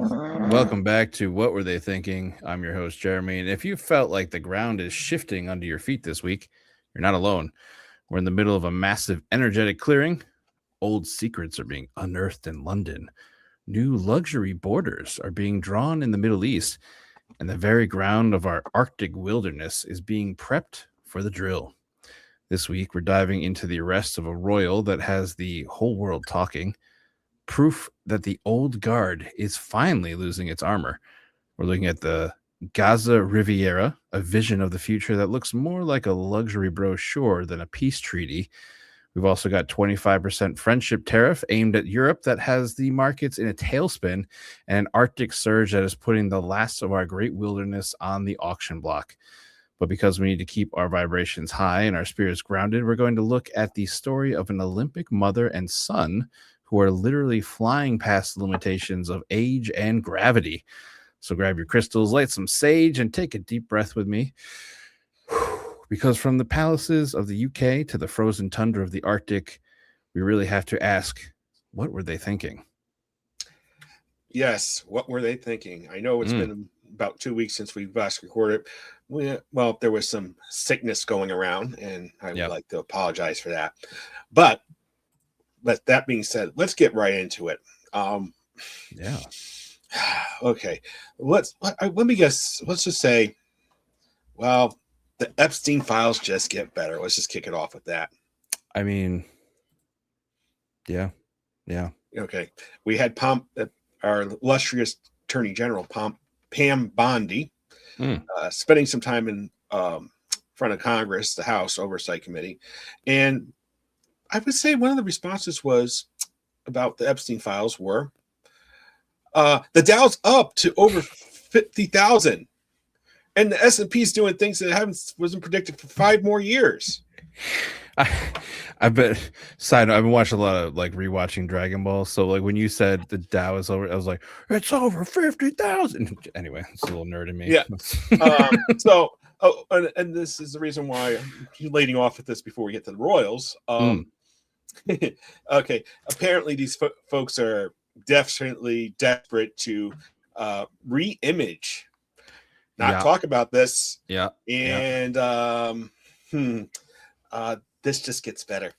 Welcome back to What Were They Thinking? I'm your host, Jeremy. And if you felt like the ground is shifting under your feet this week, you're not alone. We're in the middle of a massive energetic clearing. Old secrets are being unearthed in London. New luxury borders are being drawn in the Middle East. And the very ground of our Arctic wilderness is being prepped for the drill. This week, we're diving into the arrest of a royal that has the whole world talking, proof that the old guard is finally losing its armor. We're looking at the Gaza Riviera, a vision of the future that looks more like a luxury brochure than a peace treaty. We've also got 25% friendship tariff aimed at Europe that has the markets in a tailspin, and an Arctic surge that is putting the last of our great wilderness on the auction block. But because we need to keep our vibrations high and our spirits grounded, we're going to look at the story of an Olympic mother and son who are literally flying past the limitations of age and gravity. So grab your crystals, light some sage, and take a deep breath with me. Because from the palaces of the UK to the frozen tundra of the Arctic, we really have to ask, what were they thinking? Yes, what were they thinking? I know it's been about 2 weeks since we last recorded. Well, there was some sickness going around, and I would like to apologize for that. But that being said, let's get right into it. Okay. Let me guess. Let's just say, well, the Epstein files just get better. Let's just kick it off with that. I mean, yeah. Okay. We had our illustrious Attorney General, Pam Bondi, spending some time in front of Congress, the House Oversight Committee. And I would say one of the responses was about the Epstein files were, the Dow's up to over 50,000. And the S&P is doing things that wasn't predicted for 5 more years. I bet. Side note, I've been watching a lot of rewatching Dragon Ball. So when you said the Dow is over, I was like, it's over 50,000. Anyway, it's a little nerd in me. Yeah. And this is the reason why I'm leading off with this before we get to the Royals. Okay. Apparently, these folks are definitely desperate to re-image. Talk about this. Yeah. And this just gets better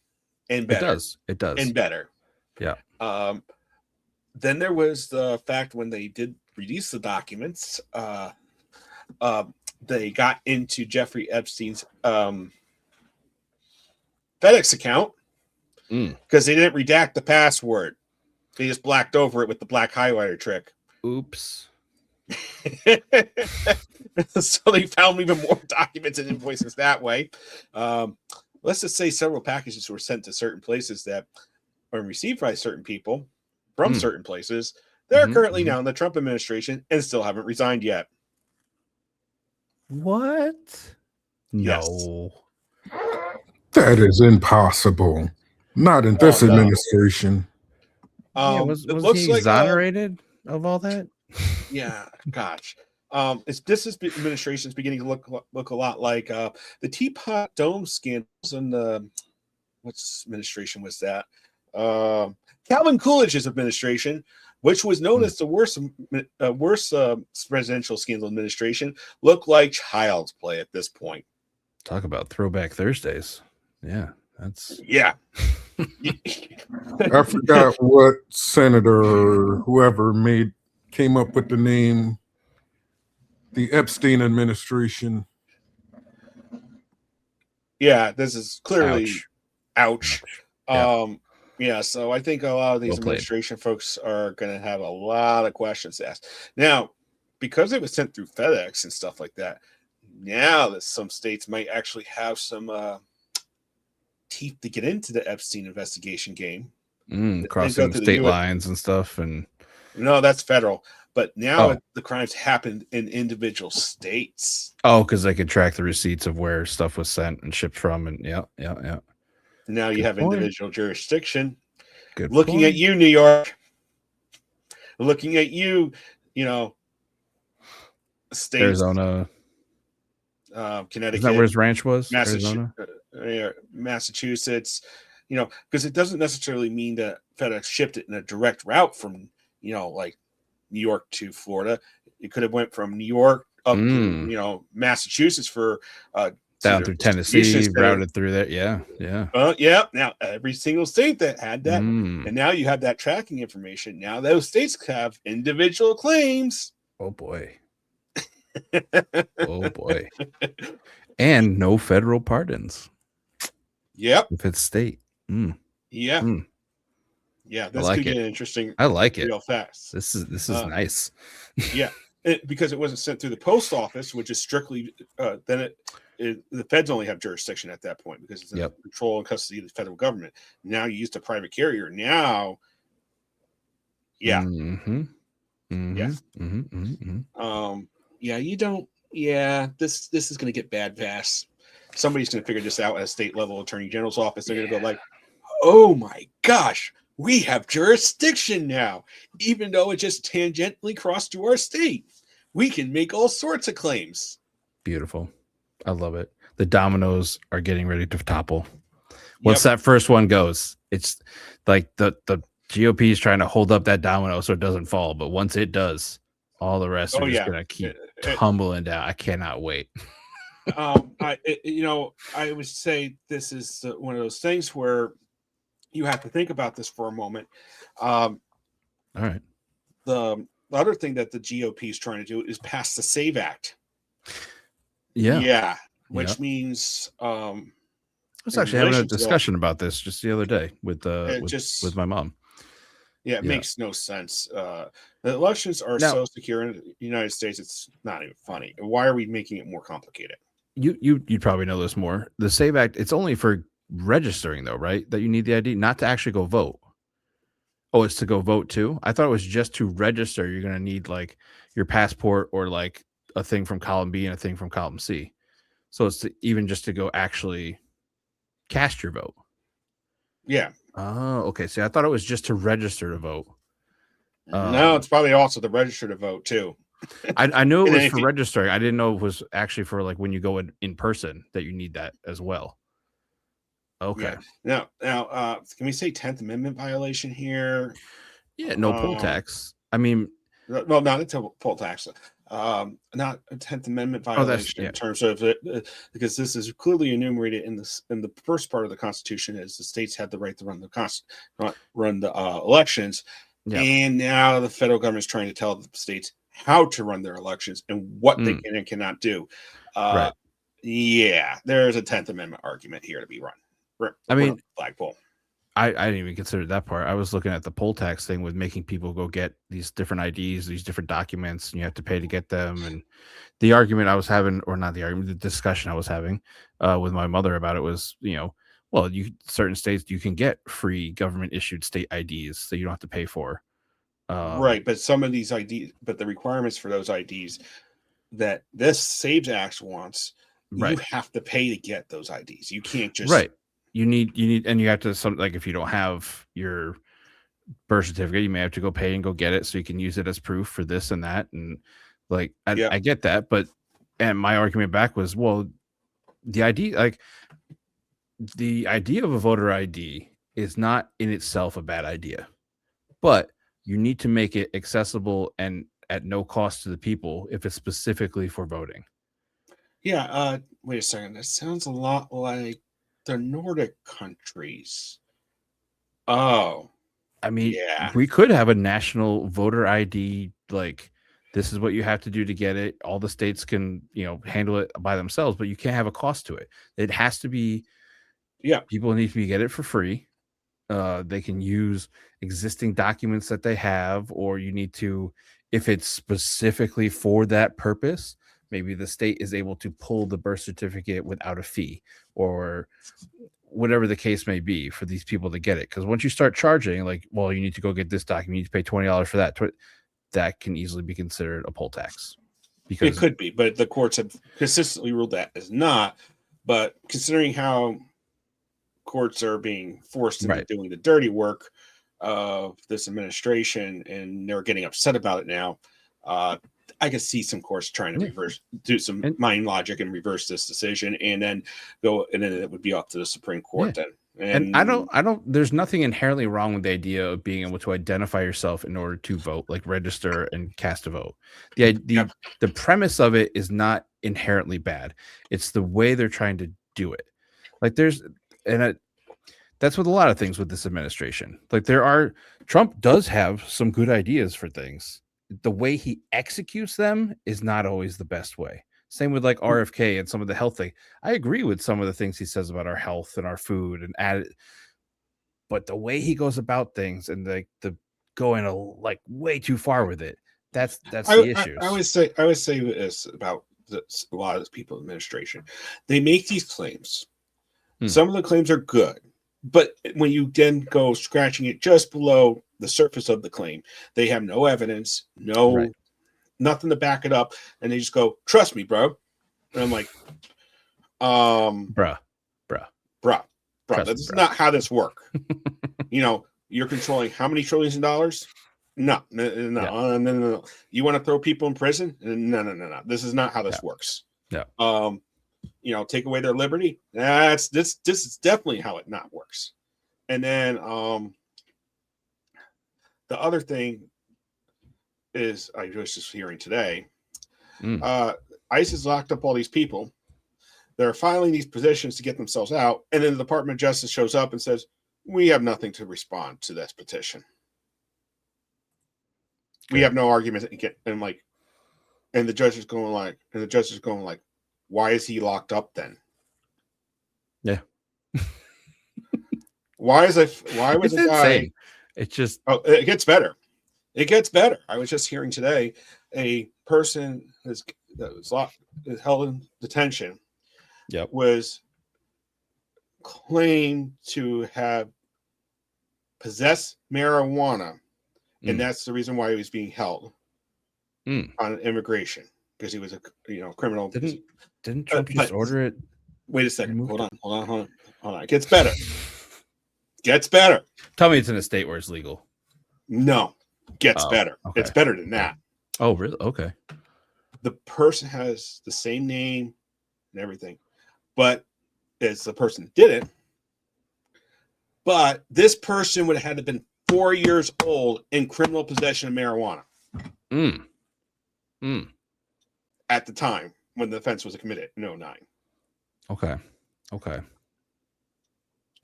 and better. It does. And better. Yeah. Then there was the fact when they did release the documents, they got into Jeffrey Epstein's FedEx account because they didn't redact the password. They just blacked over it with the black highlighter trick. Oops. So they found even more documents and invoices that way. Let's just say several packages were sent to certain places that were received by certain people from certain places. They're currently now in the Trump administration and still haven't resigned yet. What? Yes. No. That is impossible. Not in this administration. Was he exonerated of all that? Yeah, gosh. This administration is beginning to look a lot like the Teapot Dome scandals and what administration was that? Calvin Coolidge's administration, which was known as the worst presidential scandal administration, looked like child's play at this point. Talk about throwback Thursdays. Yeah, that's I forgot what senator or whoever came up with the name. The Epstein administration. Yeah, this is clearly ouch. Yeah. So I think a lot of these administration folks are going to have a lot of questions asked. Now, because it was sent through FedEx and stuff like that, now that some states might actually have some teeth to get into the Epstein investigation game. Crossing state lines and stuff. And no, that's federal. But now the crimes happened in individual states. Oh, because they could track the receipts of where stuff was sent and shipped from. And yeah. Now you have individual jurisdiction. Good looking point. At you, New York. Looking at you, states. Arizona. Connecticut. Is that where his ranch was? Massachusetts. Because it doesn't necessarily mean that FedEx shipped it in a direct route from, New York to Florida. It could have went from New York up to Massachusetts for down through Tennessee, routed through there. Yeah. Yeah. Now every single state that had that, and now you have that tracking information. Now those states have individual claims. Oh boy. Oh boy. And no federal pardons. Yep. If it's state. Yeah. Yeah, this could get interesting. I like it real fast. This is nice. Yeah, because it wasn't sent through the post office, which is strictly the feds only have jurisdiction at that point because it's in control and custody of the federal government. Now you use a private carrier. Now, yeah, you don't. Yeah, this is going to get bad fast. Somebody's going to figure this out at a state level attorney general's office. They're going to go like, "Oh my gosh, we have jurisdiction now, even though it just tangentially crossed to our state. We can make all sorts of claims." Beautiful. I love it. The dominoes are getting ready to topple. Once that first one goes, it's like the GOP is trying to hold up that domino so it doesn't fall. But once it does, all the rest are just going to keep tumbling down. I cannot wait. I would say this is one of those things where you have to think about this for a moment. All right. The other thing that the GOP is trying to do is pass the SAVE Act. Yeah. Which means I was actually having a discussion about this just the other day with my mom. Yeah, it makes no sense. The elections are so secure in the United States, it's not even funny. Why are we making it more complicated? You'd probably know this more. The SAVE Act, it's only for registering though, right? That you need the ID, not to actually go vote. Oh, it's to go vote too? I thought it was just to register. You're going to need like your passport or like a thing from column B and a thing from column C. So it's even just to go actually cast your vote. Yeah. Oh, okay. See, I thought it was just to register to vote. No, it's probably also to register to vote too. I knew it was for registering. I didn't know it was actually for like when you go in person that you need that as well. Okay. Yeah. Now, can we say 10th Amendment violation here? Yeah, no poll tax. I mean, well, not a poll tax. Not a 10th Amendment violation in terms of it, because this is clearly enumerated in the first part of the Constitution, is the states have the right to run the elections, and now the federal government is trying to tell the states how to run their elections and what they can and cannot do. Yeah, there's a 10th Amendment argument here to be run. I mean, flagpole. I didn't even consider that part. I was looking at the poll tax thing with making people go get these different IDs, these different documents, and you have to pay to get them. And the argument I was having, or not the argument, the discussion I was having with my mother about it was, certain states you can get free government issued state IDs that you don't have to pay for. Right, but some of these IDs, but the requirements for those IDs that this SAVE Act wants, you have to pay to get those IDs. You can't just You need, and you have to like if you don't have your birth certificate, you may have to go pay and go get it so you can use it as proof for this and that. And like, I get that, and my argument back was, well, the idea of a voter ID is not in itself a bad idea, but you need to make it accessible and at no cost to the people if it's specifically for voting. Yeah. Wait a second. That sounds a lot like the Nordic countries. Oh, I mean, we could have a national voter ID. Like, this is what you have to do to get it. All the states can, handle it by themselves, but you can't have a cost to it. It has to be, people need to get it for free. They can use existing documents that they have, or you need to, if it's specifically for that purpose, maybe the state is able to pull the birth certificate without a fee, or whatever the case may be for these people to get it. Because once you start charging, like, well, you need to go get this document, you need to pay $20 for that. That can easily be considered a poll tax. Because it could be, but the courts have consistently ruled that as not. But considering how courts are being forced into doing the dirty work of this administration, and they're getting upset about it now, I could see some courts trying to do some mind logic and reverse this decision, and then it would be up to the Supreme Court then. And I don't, there's nothing inherently wrong with the idea of being able to identify yourself in order to vote, like register and cast a vote. The premise of it is not inherently bad. It's the way they're trying to do it. Like that's with a lot of things with this administration. Like Trump does have some good ideas for things. The way he executes them is not always the best way. Same with like RFK and some of the health thing. I agree with some of the things he says about our health and our food but the way he goes about things and the going like way too far with it, that's the issue. I would say this about a lot of people in administration. They make these claims. Some of the claims are good, but when you then go scratching it just below the surface of the claim, they have no evidence, nothing to back it up, and they just go, "Trust me, bro." And I'm like, bruh. That's not how this works. You're controlling how many trillions of dollars? No. You want to throw people in prison? No. This is not how this works. Yeah. Take away their liberty. This is definitely how it not works. And then the other thing is, I was just hearing today, ICE has locked up all these people. They're filing these petitions to get themselves out, and then the Department of Justice shows up and says, "We have nothing to respond to this petition. We have no argument." And the judge is going like, "Why is he locked up then?" Yeah. Why was the guy? It's just it gets better. It gets better. I was just hearing today a person that was held in detention. Was claimed to have possessed marijuana, and that's the reason why he was being held on immigration, because he was a criminal. Didn't Trump just order it? Wait a second. Hold on. It gets better. Tell me it's in a state where it's legal. No, gets better. Okay. It's better than that. Oh, really? Okay. The person has the same name and everything, but it's the person that did it. But this person would have had to have been 4 years old in criminal possession of marijuana at the time when the offense was committed in 2009. Okay.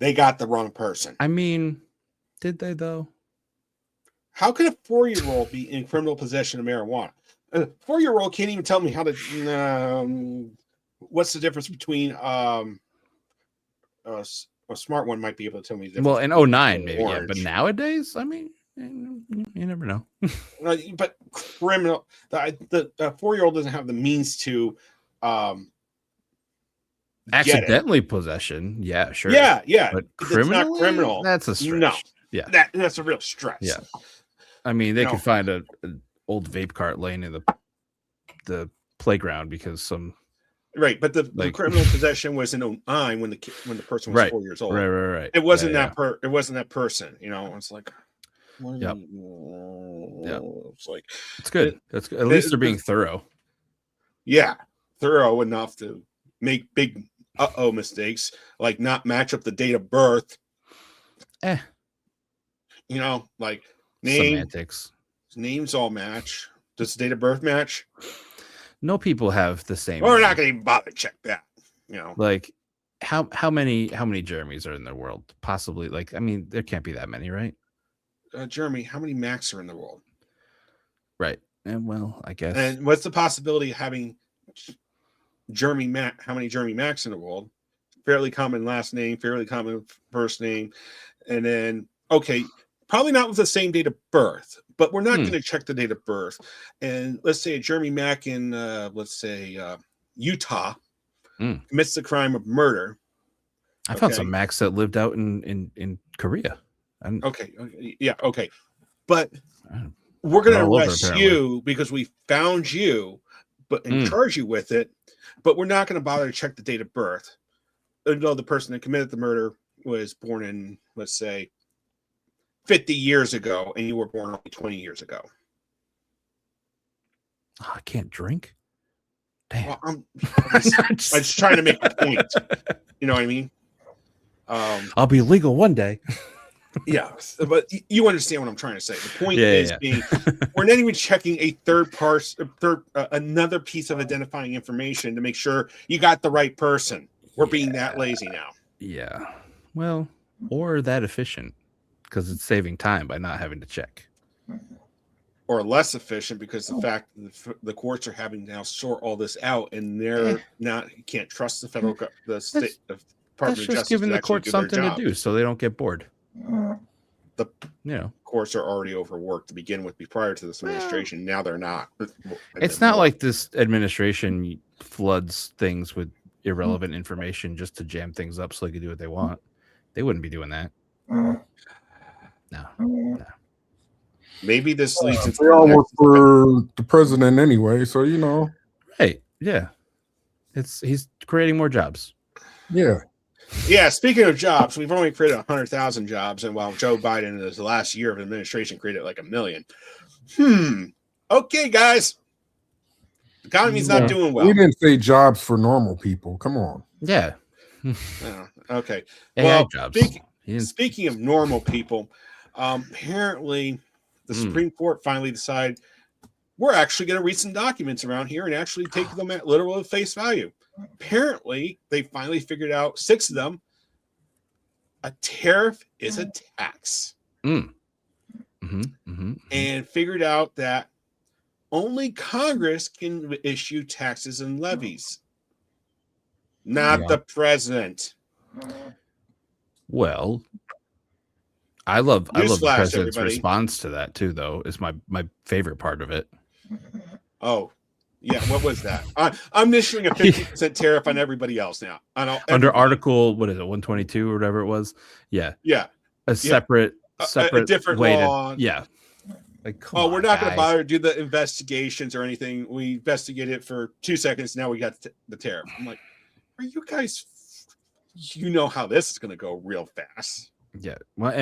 They got the wrong person. I mean, did they though? How could a 4-year-old be in criminal possession of marijuana? A 4-year-old can't even tell me how to. What's the difference between a smart one might be able to tell me. Well, in 2009 maybe, yeah, but nowadays, I mean, you never know. But criminal, the 4-year-old doesn't have the means to accidentally possession. Yeah, sure. Yeah. But it's not criminal. That's a stretch. No. Yeah. That's a real stretch. Yeah. I mean, they could find an old vape cart laying in the playground because some. Right, but the criminal possession was in 2009 when the person was 4 years old. Right. It wasn't it wasn't that person. It's like, it's like it's good. That's good. At least they're being thorough. Yeah, thorough enough to make big mistakes, like not match up the date of birth. Like Semantics. Names all match. Does the date of birth match? No people have the same. Well, we're not going to even bother to check that. Like how many Jeremys are in the world? Possibly, there can't be that many, right? Jeremy, how many Macs are in the world? Right. And well, I guess. And what's the possibility of having Jeremy Mac? How many Jeremy Macs in the world? Fairly common last name, fairly common first name, and then probably not with the same date of birth. But we're not going to check the date of birth. And let's say a Jeremy Mack in, Utah commits the crime of murder. I found some Macs that lived out in Korea. Okay. But we're going to arrest you because we found you, and charge you with it. But we're not going to bother to check the date of birth. Even though the person that committed the murder was born in, let's say, 50 years ago, and you were born only 20 years ago. Oh, I can't drink. Damn. Well, I'm just trying to make a point. You know what I mean? I'll be legal one day. Yeah, but you understand what I'm trying to say. The point Yeah. being, we're not even checking a another piece of identifying information to make sure you got the right person. We're being that lazy now. Yeah. Well, or that efficient because it's saving time by not having to check. Or less efficient because the fact that the courts are having to now sort all this out, and they're not. You can't trust the federal, the state, the Department of just Justice giving to the actually court do their something to job. do so they don't get bored. The courts are already overworked to begin with prior to this administration. Now they're not. It's not like this administration floods things with irrelevant information just to jam things up so they can do what they want. They wouldn't be doing that. No. Maybe this leads into they all work for the president anyway, so Right. Yeah. He's creating more jobs. Yeah. Yeah, speaking of jobs, we've only created 100,000 jobs, and while Joe Biden in his last year of administration created like 1 million. Okay, guys. The economy's not doing well. We didn't say jobs for normal people. Come on. Yeah. Okay. AI jobs. Speaking of normal people, apparently the Supreme Court finally decided we're actually going to read some documents around here and actually take them at literal face value. Apparently, they finally figured out 6 of them. A tariff is a tax. And figured out that only Congress can issue taxes and levies, not the president. Well, I love the president's response to that too, though. Is my favorite part of it. Oh, yeah. What was that? I'm issuing a 50% tariff on everybody else now. Under Article, what is it, 122 or whatever it was? Yeah. Yeah. A separate different way law. Like, we're not going to bother to do the investigations or anything. We investigate it for 2 seconds. Now we got the tariff. I'm like, are you guys? You know how this is going to go real fast. Yeah. Well,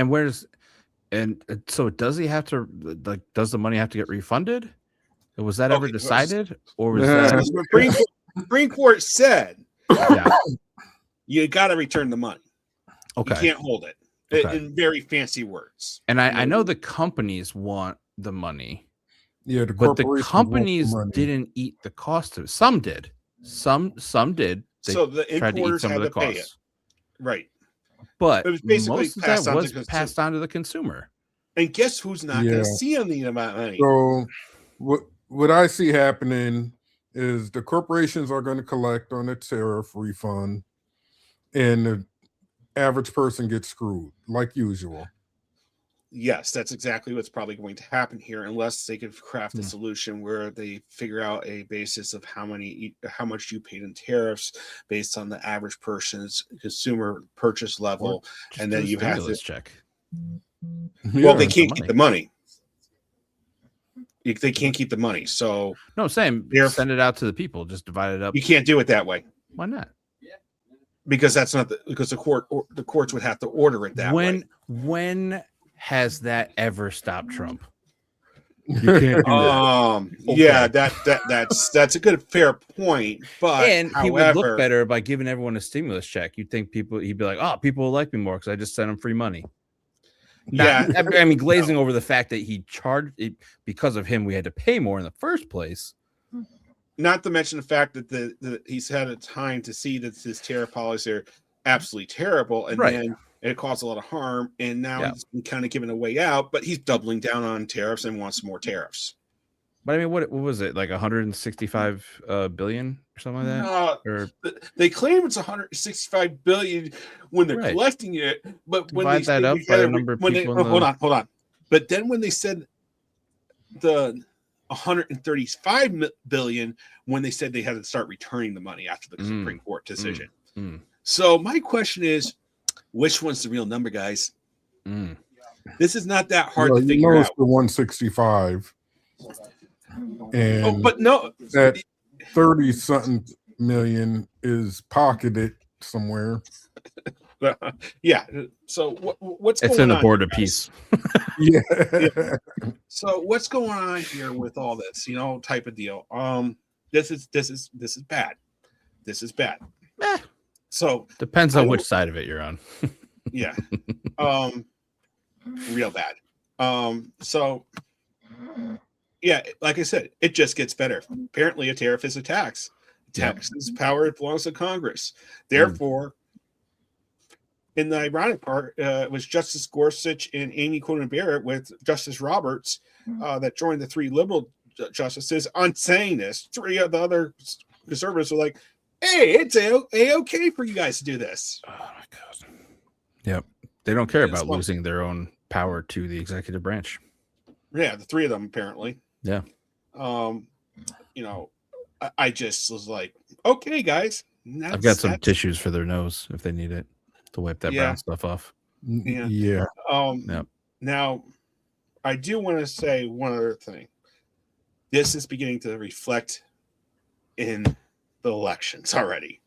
and so does he have to, like, does the money have to get refunded? Was that ever decided? Or was that Supreme Court said you got to return the money. Okay. You can't hold it. In very fancy words. And I know the companies want the money. Yeah, but the companies didn't eat the cost of it. Some did. Some did. So the importers had to pay it. Right. But it was basically most of that was passed on to the consumer. And guess who's not going to see any of that money? So what I see happening is the corporations are going to collect on the tariff refund, and the average person gets screwed like usual. Yes, that's exactly what's probably going to happen here, unless they could craft a solution where they figure out a basis of how much you paid in tariffs based on the average person's consumer purchase level, and then you have to check. Well, they can't keep the money. They can't keep the money. So no, I'm saying send it out to the people. Just divide it up. You can't do it that way. Why not? Because that's not because the courts would have to order it that way. When has that ever stopped Trump? You can't do that. Yeah, that's a good fair point. But he would look better by giving everyone a stimulus check. You'd think he'd be like, oh, people will like me more because I just sent them free money. I mean, glazing over the fact that he charged it because of him, we had to pay more in the first place. Not to mention the fact that he's had a time to see that his tariff policies are absolutely terrible, and then it caused a lot of harm. And now he's been kind of given a way out, but he's doubling down on tariffs and wants more tariffs. But I mean, what was it, like 165 billion or something like that? Or they claim it's 165 billion when they're collecting it, but when divide that up by the number of people. Hold on. But then when they said the 135 billion, when they said they had to start returning the money after the Supreme Court decision. So my question is, which one's the real number, guys? This is not that hard to figure out. It's the 165. And but no, that 30-something million is pocketed somewhere. Yeah. So what's it's going on? It's in the Board of Peace. Yeah. So what's going on here with all this, type of deal? This is bad. This is bad. Eh. So depends on which side of it you're on. Yeah. Real bad. So yeah, like I said, it just gets better. Apparently, a tariff is a tax. Taxes power belongs to Congress. Therefore, in the ironic part, it was Justice Gorsuch and Amy Coney Barrett with Justice Roberts that joined the three liberal justices on saying this. Three of the other conservatives were like, "Hey, it's okay for you guys to do this." Oh my god. Yep. They don't care about losing their own power to the executive branch. Yeah, the three of them apparently. Yeah. You know, I just was like, okay, guys. I've got some tissues for their nose if they need it to wipe that brown stuff off. Yeah. Now, I do want to say one other thing. This is beginning to reflect in the elections already.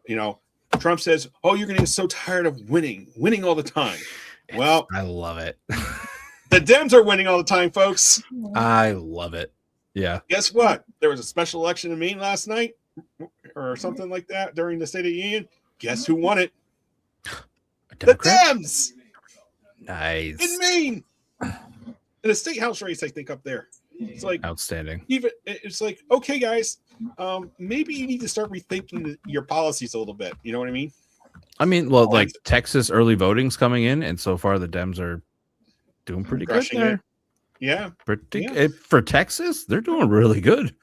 You know, Trump says, "Oh, you're going to get so tired of winning all the time." Well, I love it. The Dems are winning all the time, folks. I love it. Yeah. Guess what? There was a special election in Maine last night or something like that during the State of the Union. Guess who won it? The Dems. Nice. In Maine. In a state house race, I think, up there. It's like outstanding. It's like, okay, guys, maybe you need to start rethinking your policies a little bit. You know what I mean? I mean, well, like Texas early voting's coming in, and so far the Dems are doing pretty good there. It. Yeah. For Texas, they're doing really good.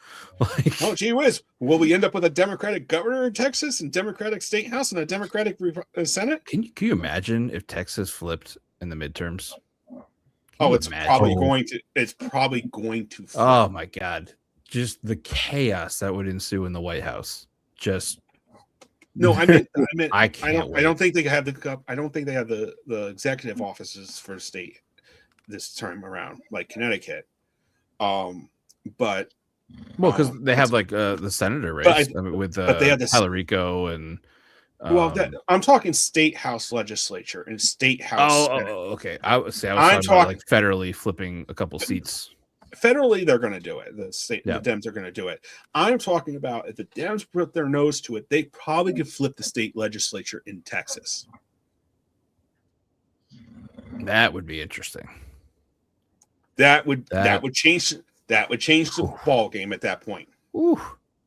Oh, gee whiz. Will we end up with a Democratic governor in Texas and Democratic state house and a Democratic Senate? Can you imagine if Texas flipped in the midterms? It's probably going to. It's probably going to. Flip. Oh my God! Just the chaos that would ensue in the White House. Just no. I mean, I can't. I don't think they have the. I don't think they have the executive offices for state this time around, like Connecticut. But because they have like the senator race with they have Talarico and. I'm talking state house legislature and state house. Okay. I was talking about like federally flipping a couple seats. Federally, they're going to do it. The Dems are going to do it. I'm talking about if the Dems put their nose to it, they probably could flip the state legislature in Texas. That would be interesting. That would change the ball game at that point. Ooh.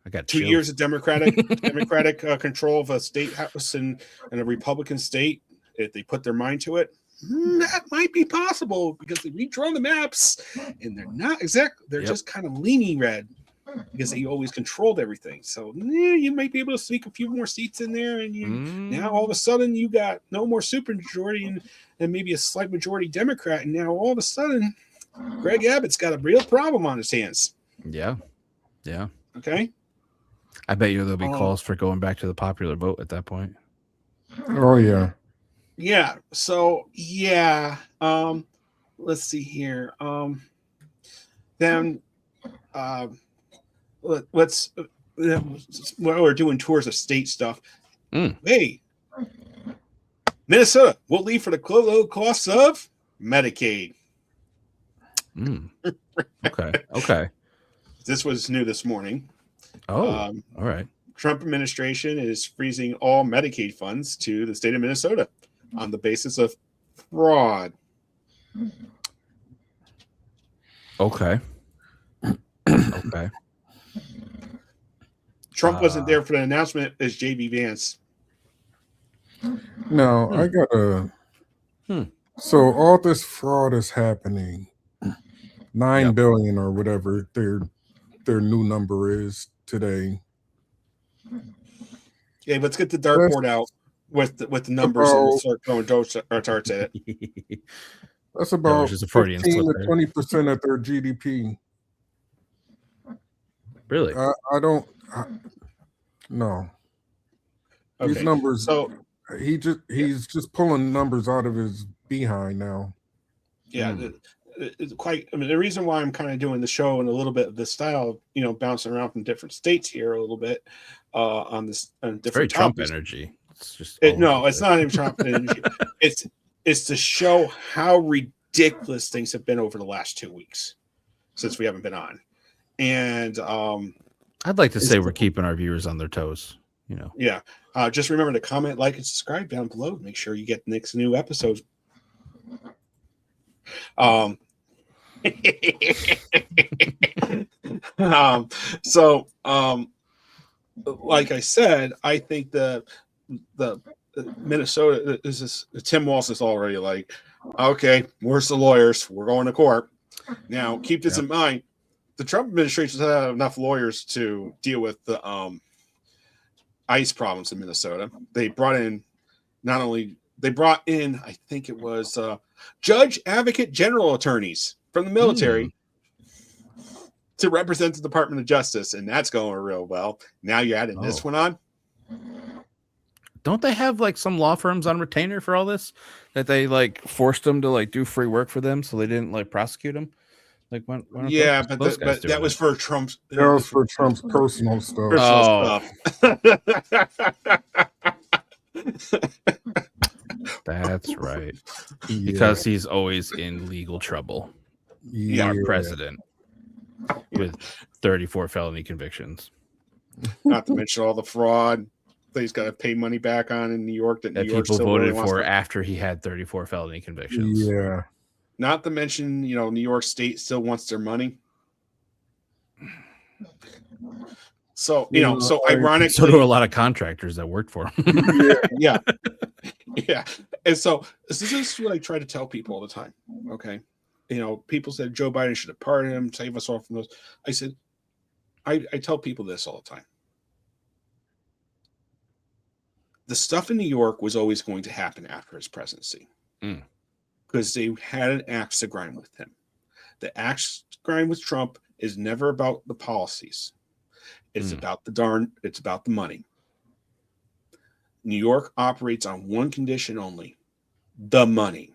I got 2 years of Democratic control of a state house and a Republican state. If they put their mind to it, that might be possible because they redrawn the maps and they're not exactly. They're just kind of leaning red because they always controlled everything. So you might be able to sneak a few more seats in there, and now all of a sudden you got no more supermajority and maybe a slight majority Democrat, and now all of a sudden Greg Abbott's got a real problem on his hands. Yeah. Okay. I bet you there'll be calls for going back to the popular vote at that point. Oh yeah. Yeah. So yeah. Let's see here. Then let's while we're doing tours of state stuff. Hey, Minnesota, we'll leave for the low costs of Medicaid. Okay. This was new this morning. All right. Trump administration is freezing all Medicaid funds to the state of Minnesota on the basis of fraud. Okay. Trump wasn't there for the announcement as J.B. Vance. No, I gotta. So all this fraud is happening. $9 billion or whatever their new number is today. Okay, let's get the dartboard out with the numbers and start throwing darts at it. That's about 15 to 20% of their GDP. Really? I don't. No. Okay. These numbers. So he's just pulling numbers out of his behind now. Yeah. It's quite. I mean, the reason why I'm kind of doing the show and a little bit of this style, bouncing around from different states here a little bit on this on different very topics. Trump energy. It's just it's not even Trump energy. It's to show how ridiculous things have been over the last 2 weeks since we haven't been on, and I'd like to say we're keeping our viewers on their toes. you know. Yeah. Just remember to comment, like, and subscribe down below. Make sure you get the next new episodes. So like I said, I think the Minnesota is this. Tim Walz is already like, okay, where's the lawyers? We're going to court. Now, keep this in mind. The Trump administration has had enough lawyers to deal with the ICE problems in Minnesota. They brought in I think it was judge, advocate, general attorneys from the military to represent the Department of Justice, and that's going real well. Now you're adding this one on. Don't they have like some law firms on retainer for all this that they like forced them to like do free work for them so they didn't like prosecute them? Like when yeah, but that was for Trump's. That was for Trump's personal stuff. That's right. Because he's always in legal trouble. Our president with 34 felony convictions. Not to mention all the fraud that he's got to pay money back on in New York that New York people voted for after he had 34 felony convictions. Yeah. Not to mention, New York State still wants their money. So, so ironically, so do a lot of contractors that worked for him. yeah. And so this is what I try to tell people all the time. Okay. People said Joe Biden should have pardoned him, save us all from those. I said, I tell people this all the time. The stuff in New York was always going to happen after his presidency because they had an axe to grind with him. The axe to grind with Trump is never about the policies. It's about it's about the money. New York operates on one condition only, the money.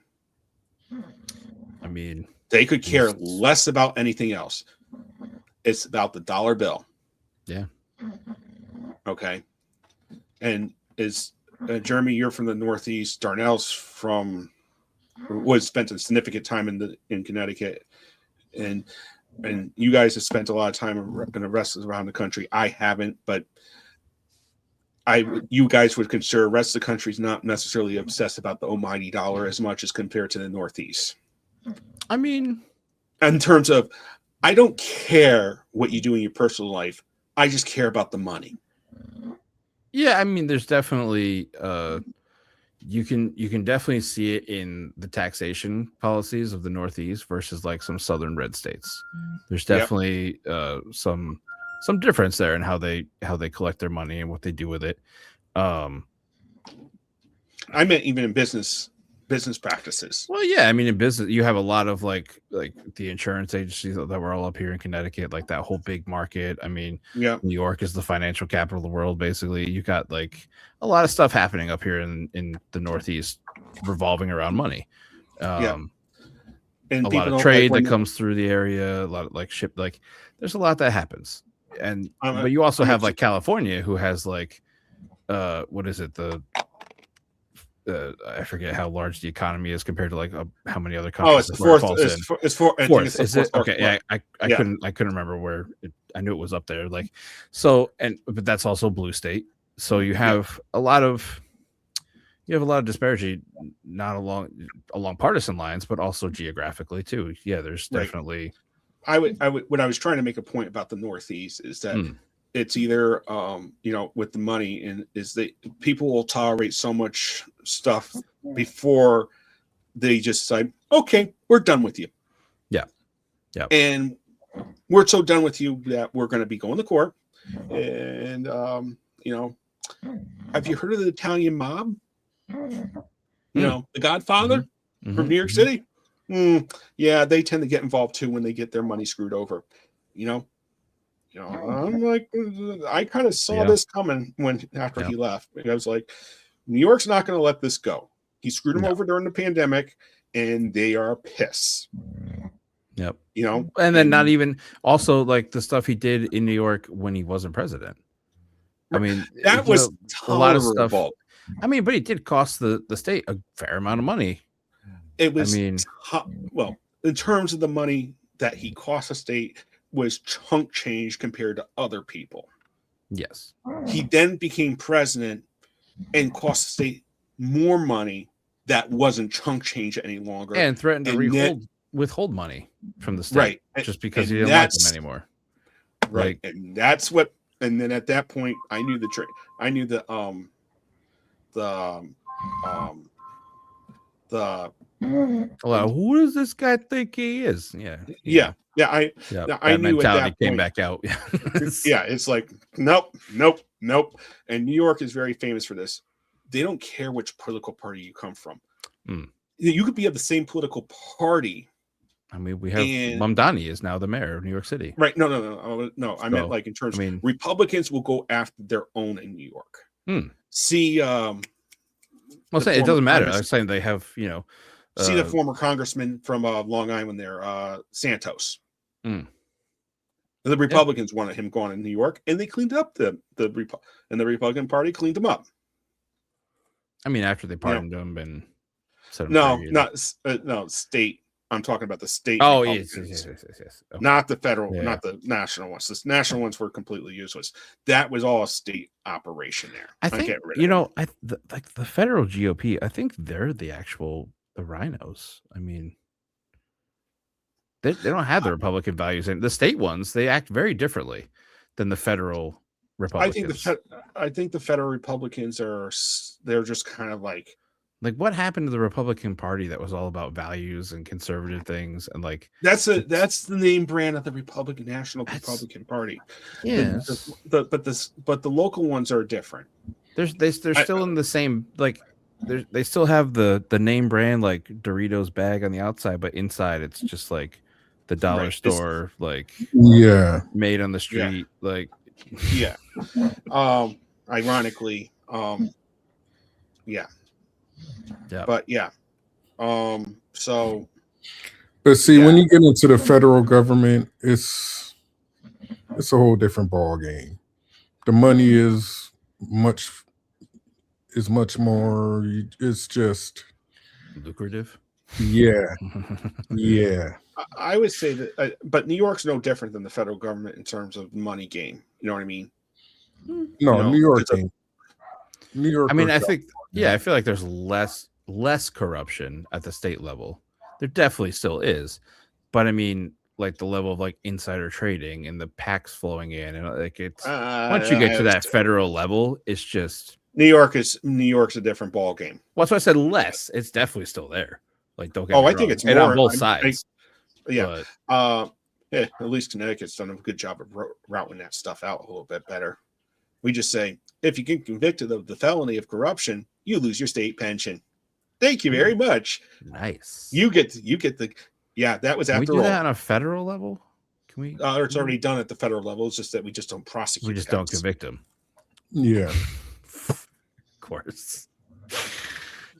I mean, they could care less about anything else. It's about the dollar bill. Yeah. Okay. And Jeremy, you're from the Northeast. Darnell's spent a significant time in Connecticut, and you guys have spent a lot of time in the rest around the country. I haven't, but you guys would consider the rest of the country's not necessarily obsessed about the almighty dollar as much as compared to the Northeast. I mean, in terms of, I don't care what you do in your personal life. I just care about the money. Yeah, I mean, there's definitely you can definitely see it in the taxation policies of the Northeast versus like some southern red states. There's definitely some difference there in how they collect their money and what they do with it. I meant even in business practices. Well, yeah, I mean, in business, you have a lot of like the insurance agencies that were all up here in Connecticut, like that whole big market. I mean, New York is the financial capital of the world, basically. You got like a lot of stuff happening up here in the Northeast revolving around money. And a lot of trade that comes through the area, a lot of like there's a lot that happens. And but you also have like California, who has like what is it, I forget how large the economy is compared to like how many other countries. It's fourth. It's fourth. Is it? Okay. Yeah. I couldn't remember where I knew it was up there. Like, so, but that's also blue state. So you have a lot of disparity, not along partisan lines, but also geographically too. Yeah. There's definitely, when I was trying to make a point about the Northeast is that it's either, with the money, and is that people will tolerate so much stuff before they just decide, okay, we're done with you. Yeah. Yeah. And we're so done with you that we're going to be going to court. And, have you heard of the Italian mob? The Godfather from New York City? Yeah, they tend to get involved too when they get their money screwed over, I'm like, I kind of saw this coming after he left. I was like, New York's not going to let this go. He screwed them over during the pandemic, and they are pissed. Yep. And then not even also like the stuff he did in New York when he wasn't president. I mean, that was a lot of stuff. I mean, but he did cost the state a fair amount of money. It was, in terms of the money that he cost the state, was chunk change compared to other people. Yes. He then became president and cost the state more money that wasn't chunk change any longer. And threatened to And withhold money from the state right. just because he And didn't like them that's anymore. right. Like, And that's what, and then at that point, I knew I knew the well, who does this guy think he is? Yeah. yeah. I That knew at mentality that came point, back out. yeah, it's like nope. And New York is very famous for this. They don't care which political party you come from. You could be of the same political party. I mean, we have Mamdani is now the mayor of New York City. Right. No. I meant like in terms of Republicans will go after their own in New York. See, well, it doesn't matter. I'm saying they have, see the former congressman from Long Island there, Santos. The Republicans wanted him gone in New York, and they cleaned up the Republican Party cleaned him up. I mean, after they pardoned him and set him free, no state. I'm talking about the state. Oh, yes. Okay. Not the federal, not the national ones. The national ones were completely useless. That was all a state operation there. I think like the federal GOP. I think they're the rhinos. I mean, they don't have the Republican values, and the state ones they act very differently than the federal Republicans. I think the federal Republicans they're just kind of like what happened to the Republican Party that was all about values and conservative things, and like that's the name brand of the National Republican Party. Yes, but the local ones are different. They're still in the same they still have the name brand like Doritos bag on the outside, but inside it's just like the dollar store, made on the street, ironically, but so but see when you get into the federal government, it's a whole different ball game. The money is much more, it's just lucrative. Yeah. I would say that, but New York's no different than the federal government in terms of money game. You know what I mean? No, New York. New York. I mean, I think, I feel like there's less corruption at the state level. There definitely still is, but I mean, like the level of like insider trading and the PACs flowing in, and like it's once you get to that federal level, it's just New York's a different ball game. Well, that's why I said less. It's definitely still there. Like, don't get me wrong. I think it's more on both sides. At least Connecticut's done a good job of routing that stuff out a little bit better. We just say if you get convicted of the felony of corruption, you lose your state pension. Thank you very much. Nice. You get the that was after all. We do that on a federal level? Can we? It's already done at the federal level. It's just that we just don't prosecute. We just don't convict them. Yeah. Of course.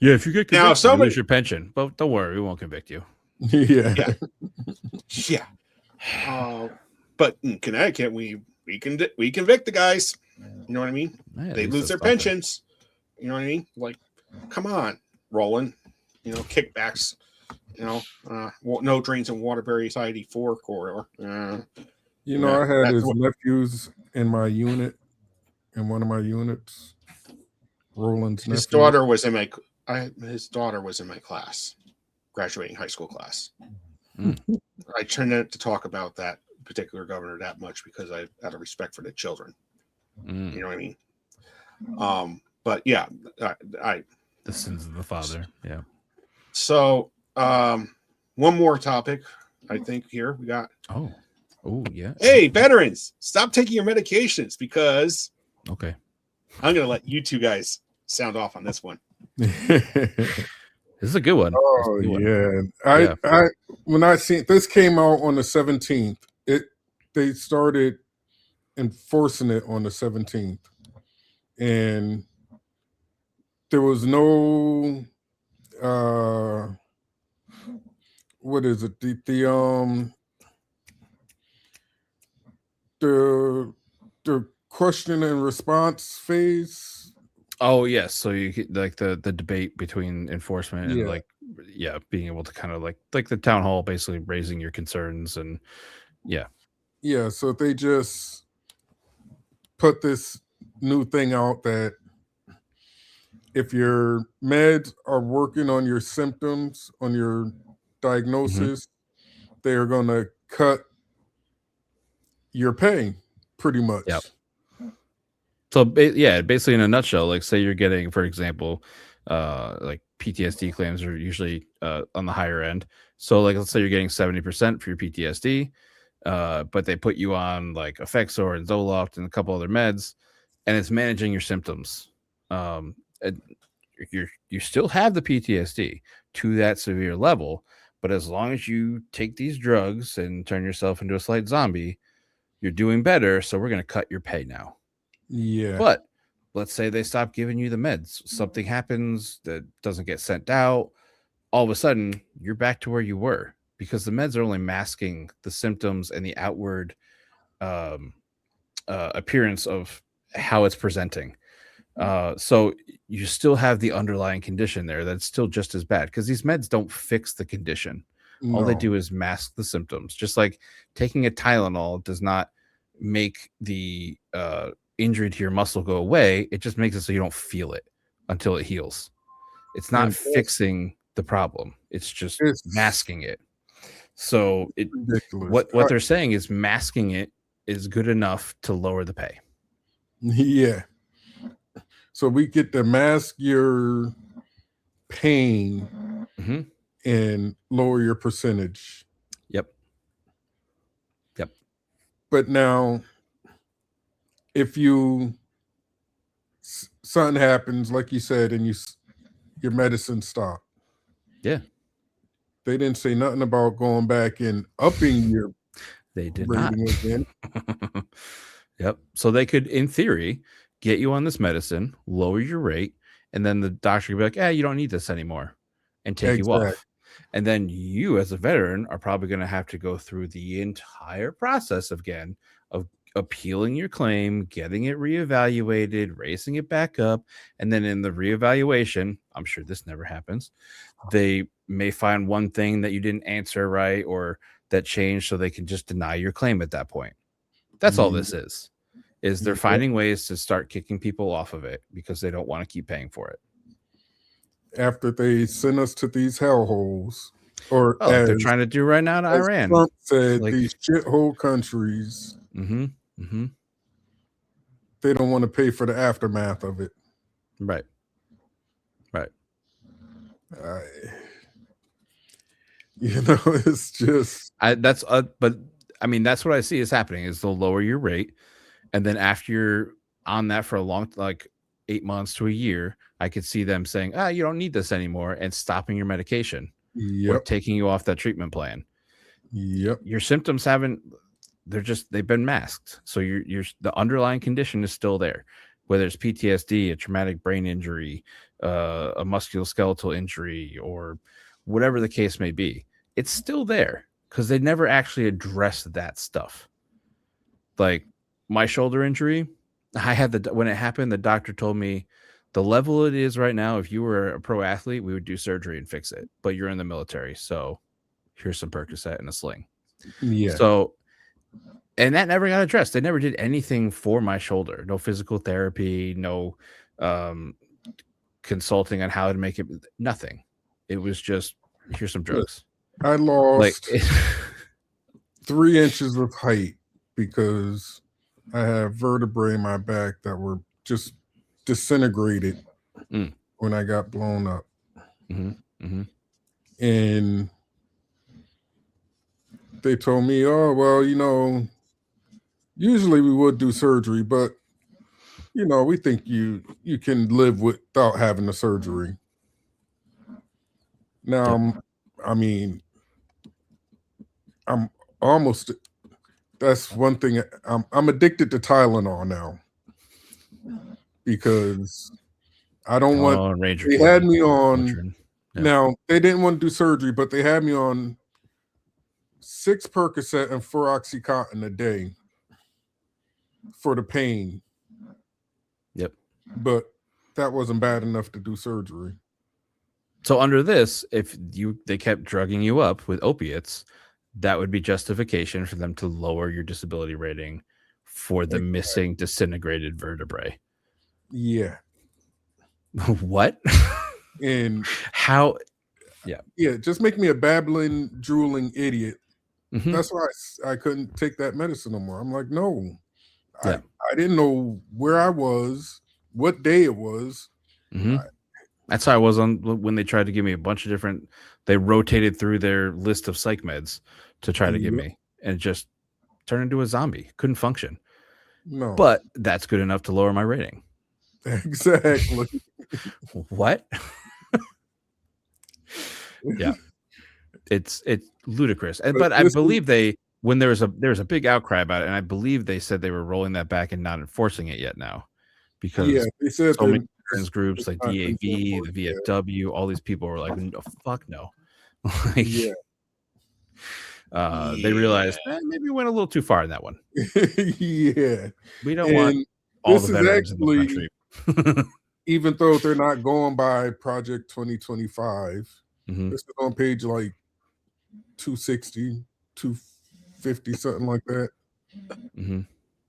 Yeah, if you get convicted, you lose your pension. But don't worry, we won't convict you. Yeah. But in Connecticut, we convict the guys. You know what I mean? They lose their pensions. You know what I mean? Like, come on, Roland. Kickbacks. No drains in Waterbury Society 4 corridor. I had his nephews in my unit, in one of my units. Roland's nephew. His daughter was in my class, graduating high school class. I tended to talk about that particular governor that much because I had a respect for the children. You know what I mean? But yeah, the sins of the father. Yeah. So one more topic, I think here we got. Oh yeah. Hey, veterans, stop taking your medications because. Okay. I'm gonna let you two guys sound off on this one. This is a good one. Oh yeah. I when I seen this came out on the 17th, they started enforcing it on the 17th, and there was no what is it? The question and response phase. Oh yes, so you get like the debate between enforcement and being able to kind of like the town hall, basically raising your concerns and so they just put this new thing out that if your meds are working on your symptoms, on your diagnosis, they're going to cut your pay pretty much. Yep. So yeah, basically in a nutshell, like say you're getting, for example, like PTSD claims are usually on the higher end. So like let's say you're getting 70% for your PTSD, but they put you on like Effexor and Zoloft and a couple other meds, and it's managing your symptoms. And you still have the PTSD to that severe level, but as long as you take these drugs and turn yourself into a slight zombie, you're doing better. So we're going to cut your pay now. Yeah. But let's say they stop giving you the meds. Something happens that doesn't get sent out. All of a sudden, you're back to where you were because the meds are only masking the symptoms and the outward appearance of how it's presenting. So you still have the underlying condition there that's still just as bad because these meds don't fix the condition. All they do is mask the symptoms. Just like taking a Tylenol does not make the injury to your muscle go away. It just makes it so you don't feel it until it heals. It's not fixing the problem. It's just masking it. So what they're saying is masking it is good enough to lower the pay. Yeah. So we get to mask your pain and lower your percentage. Yep. But now, if something happens, like you said, and your medicine stopped. Yeah. They didn't say nothing about going back and upping your they did not again. Yep. So they could, in theory, get you on this medicine, lower your rate, and then the doctor could be like, you don't need this anymore, and take you off. And then you, as a veteran, are probably going to have to go through the entire process again of appealing your claim, getting it reevaluated, raising it back up. And then in the reevaluation, I'm sure this never happens, they may find one thing that you didn't answer right or that changed, so they can just deny your claim at that point. That's all this is they're finding ways to start kicking people off of it because they don't want to keep paying for it. After they send us to these hellholes, or as they're trying to do right now to Iran. Trump said, these shithole countries, they don't want to pay for the aftermath of it. Right. It's just but I mean, that's what I see is happening is they'll lower your rate. And then after you're on that for a long, like 8 months to a year, I could see them saying, you don't need this anymore, and stopping your medication or taking you off that treatment plan. Yep. Your symptoms they've been masked. So the underlying condition is still there, whether it's PTSD, a traumatic brain injury, a musculoskeletal injury, or whatever the case may be. It's still there because they never actually addressed that stuff. Like my shoulder injury, when it happened, the doctor told me the level it is right now, if you were a pro athlete, we would do surgery and fix it. But you're in the military, so here's some Percocet and a sling. Yeah. So, and that never got addressed. They never did anything for my shoulder. No physical therapy, no consulting on how to make it. Nothing. It was just, here's some drugs. I lost 3 inches of height because I have vertebrae in my back that were just disintegrated when I got blown up. And they told me, usually we would do surgery, but we think you can live without having the surgery. Now, I'm almost, that's one thing. I'm addicted to Tylenol now because I don't want, they had me on, now they didn't want to do surgery, but they had me on 6 Percocet and 4 Oxycontin a day for the pain. Yep. But that wasn't bad enough to do surgery. So under this, if they kept drugging you up with opiates, that would be justification for them to lower your disability rating for the missing disintegrated vertebrae. Yeah. What? And how? Yeah, just make me a babbling, drooling idiot. Mhm. That's why I couldn't take that medicine no more. I'm like, no, Yeah. I didn't know where I was, what day it was. That's how I was on when they tried to give me a bunch of different. They rotated through their list of psych meds to try to give me, and just turned into a zombie. Couldn't function. No, But that's good enough to lower my rating. Exactly. What? Yeah, it's ludicrous. But I believe when there was a big outcry about it, and I believe they said they were rolling that back and not enforcing it yet now, because they said so many groups like DAV, the VFW, all these people were like, no, fuck no. Like, they realized maybe we went a little too far in that one. Yeah, we don't want all the veterans in the country. Even though they're not going by Project 2025, this is on page like 260, 250, something like that.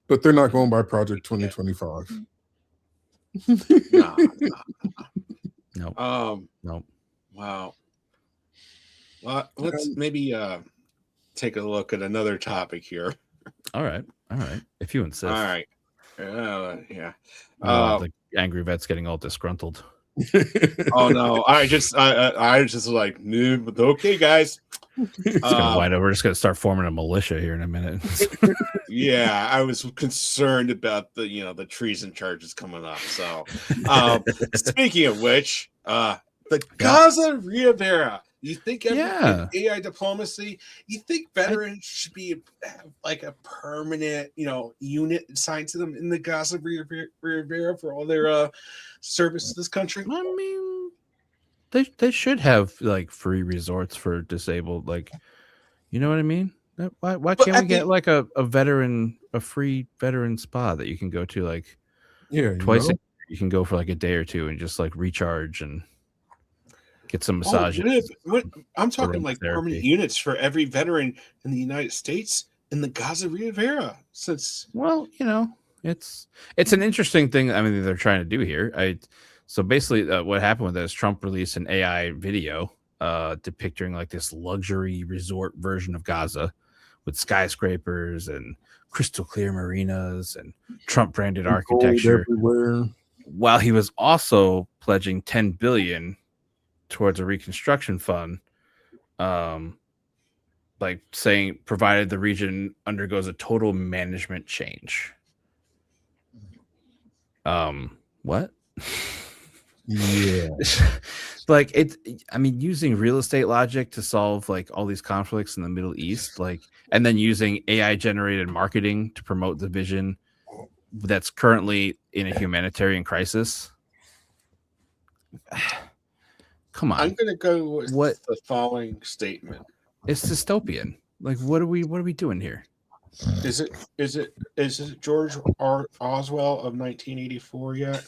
But they're not going by Project 2025. No. Wow. Well, let's maybe take a look at another topic here. All right. If you insist. All right. Yeah. The angry vet's getting all disgruntled. Oh no! I just like, okay, guys. It's gonna wind over. We're just gonna start forming a militia here in a minute. Yeah, I was concerned about the treason charges coming up. So, speaking of which, the Gaza Rivera. You think AI diplomacy? You think veterans should be like a permanent, unit assigned to them in the Gaza Rivera for all their service to this country? I mean, they should have like free resorts for disabled, like, you know what I mean? Why can't we get like a free veteran spa that you can go to like twice a year? You can go for like a day or two and just like recharge and get some massages. I'm talking like permanent units for every veteran in the United States in the Gaza Rivera. It's an interesting thing. I mean, they're trying to do here. So basically, what happened with this, Trump released an AI video depicting like this luxury resort version of Gaza with skyscrapers and crystal clear marinas and Trump branded architecture. While he was also pledging $10 billion towards a reconstruction fund, like saying provided the region undergoes a total management change. What? Yeah. Like using real estate logic to solve like all these conflicts in the Middle East, like, and then using AI generated marketing to promote the vision that's currently in a humanitarian crisis. Come on. I'm going to go with the following statement. It's dystopian. Like, what are we doing here? Is it George R. Oswell of 1984 yet?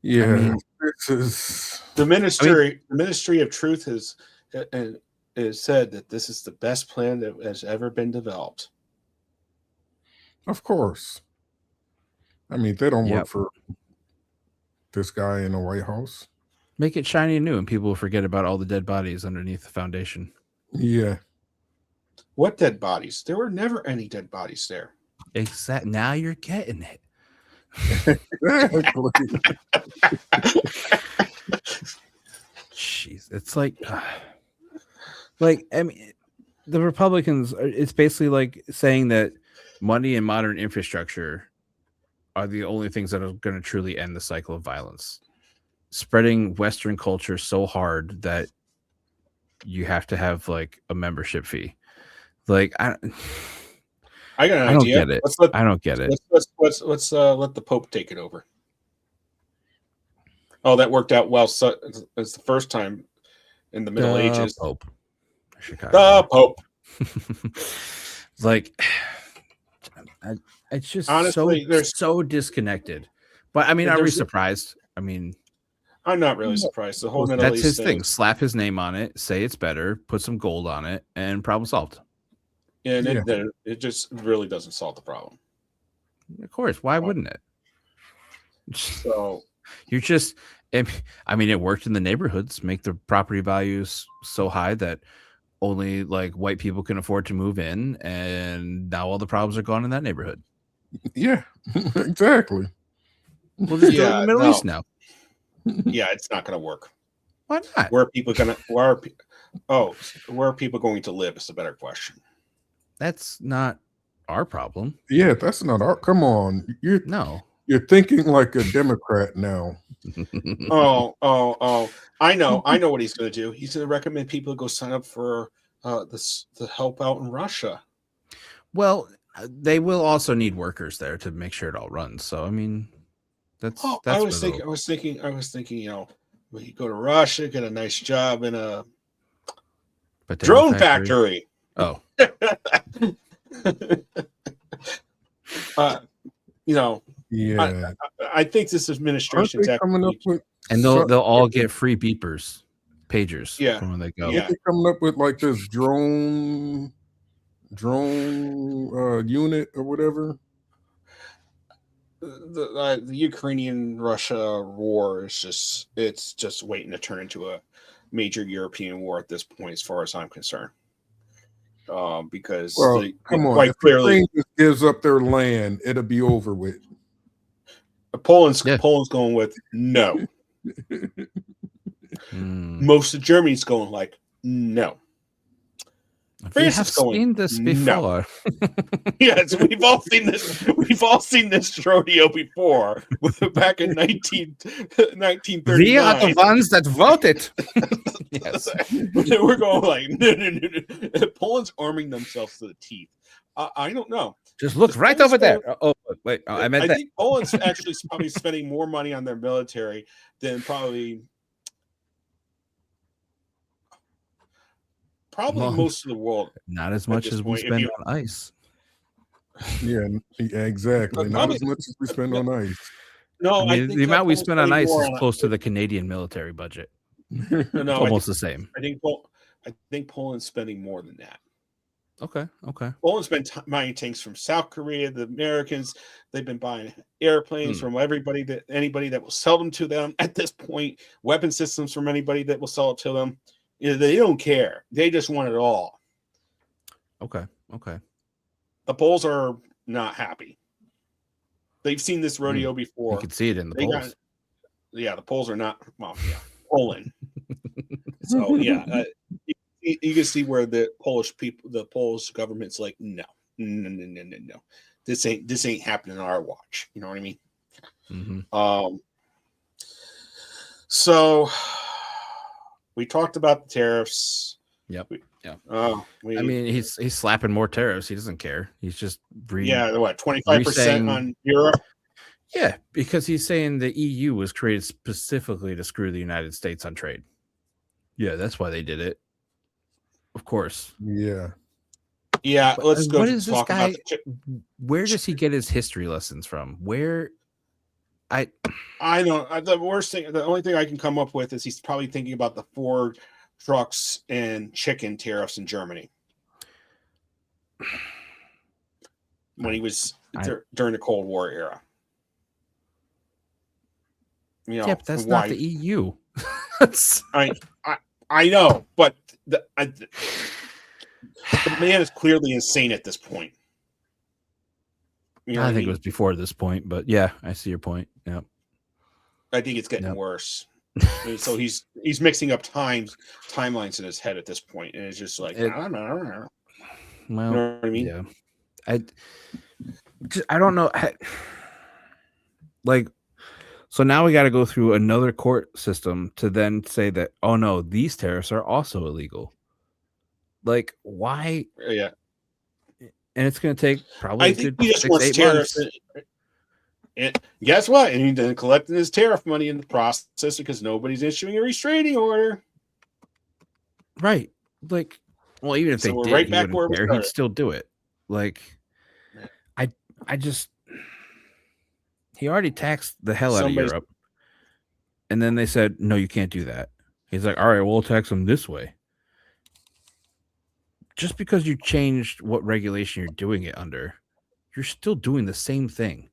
Yeah, this is the Ministry of Truth has said that this is the best plan that has ever been developed. Of course. I mean, they don't work for this guy in the White House. Make it shiny and new, and people will forget about all the dead bodies underneath the foundation. Yeah. What dead bodies? There were never any dead bodies there. Exactly. Now you're getting it. Jeez, it's like I mean, the Republicans. It's basically like saying that money and modern infrastructure are the only things that are going to truly end the cycle of violence. Spreading Western culture so hard that you have to have like a membership fee. Like I got an idea. Don't get it. I don't get it. Let's let the Pope take it over. Oh, that worked out well. So it's the first time in the Middle Ages. Pope. The Pope. Like, it's just honestly, so disconnected. But I mean, are we surprised? I mean, I'm not really surprised. The whole Middle East his thing. Slap his name on it, say it's better, put some gold on it, and problem solved. and Yeah. it just really doesn't solve the problem. Of course, why wouldn't it? So You're just, I mean, it worked in the neighborhoods, make the property values so high that only like white people can afford to move in, and now all the problems are gone in that neighborhood. Yeah, exactly. We'll just do it in yeah, the Middle no, East now. yeah, it's not going to work. Why not? Where are people going to? Where are people going to live? Is a better question. That's not our problem. Yeah, that's not our. Come on, No. you're thinking like a Democrat now. Oh! I know what he's going to do. He's going to recommend people go sign up for the help out in Russia. Well, they will also need workers there to make sure it all runs. So I mean, that's I was thinking. You know, you go to Russia, get a nice job in a drone factory. Oh. You know, Yeah, I think this administration is coming up with, and they'll all get free beepers, pagers. Yeah. From when they go. Yeah. They're coming up with like this drone unit or whatever. The Ukrainian Russia war is just waiting to turn into a major European war at this point, as far as I'm concerned. Because come on, quite if clearly Ukraine just gives up their land, it'll be over with. Poland's going with no. Most of Germany's going like no. We have seen this before. No. Yes, we've all seen this. We've all seen this rodeo before. Back in 1939. We are the ones that voted. Yes, we're going like no. Poland's arming themselves to the teeth. I don't know. Just look right over there. Oh, wait, I meant that. I think Poland's actually probably spending more money on their military than probably most of the world. Not as much as we spend on ice. Yeah, exactly. Not as much as we spend on ice. No, I mean, the amount we spend on ice is close to the Canadian military budget. No, almost the same. I think Poland's spending more than that. Okay. Poland's been buying tanks from South Korea. The Americans, they've been buying airplanes from anybody that will sell them to them at this point. Weapon systems from anybody that will sell it to them. You know, they don't care. They just want it all. Okay. The Poles are not happy. They've seen this rodeo before. You can see it in the polls. The Poles are not. Well, yeah, Poland. So yeah, you can see where the Polish government's like, no. This ain't happening on our watch. You know what I mean? Mm-hmm. So we talked about the tariffs. Yep. I mean, he's slapping more tariffs. He doesn't care. He's just 25% on Europe. Yeah, because he's saying the EU was created specifically to screw the United States on trade. Yeah, that's why they did it. Of course. Yeah. Let's go. What is this guy? Where does he get his history lessons from? Where? I know the worst thing. The only thing I can come up with is he's probably thinking about the Ford trucks and chicken tariffs in Germany when he was during the Cold War era. You know, yeah, but that's not the EU. I know, but the man is clearly insane at this point. You know I think it was before this point, but yeah, I see your point. Yeah, I think it's getting worse. So he's mixing up timelines in his head at this point, and it's just like I don't know. Well, you know what I mean? Yeah, I don't know. So now we got to go through another court system to then say that, oh no, these tariffs are also illegal. Like, why? Yeah. And it's going to take probably 6-8 months. And guess what? And he's collecting his tariff money in the process because nobody's issuing a restraining order. Right. Like, well, even if they did, right back where he'd still do it. Like, I just... He already taxed the hell out of Europe. And then they said, no, you can't do that. He's like, all right, we'll tax them this way. just because you changed what regulation you're doing it under, you're still doing the same thing.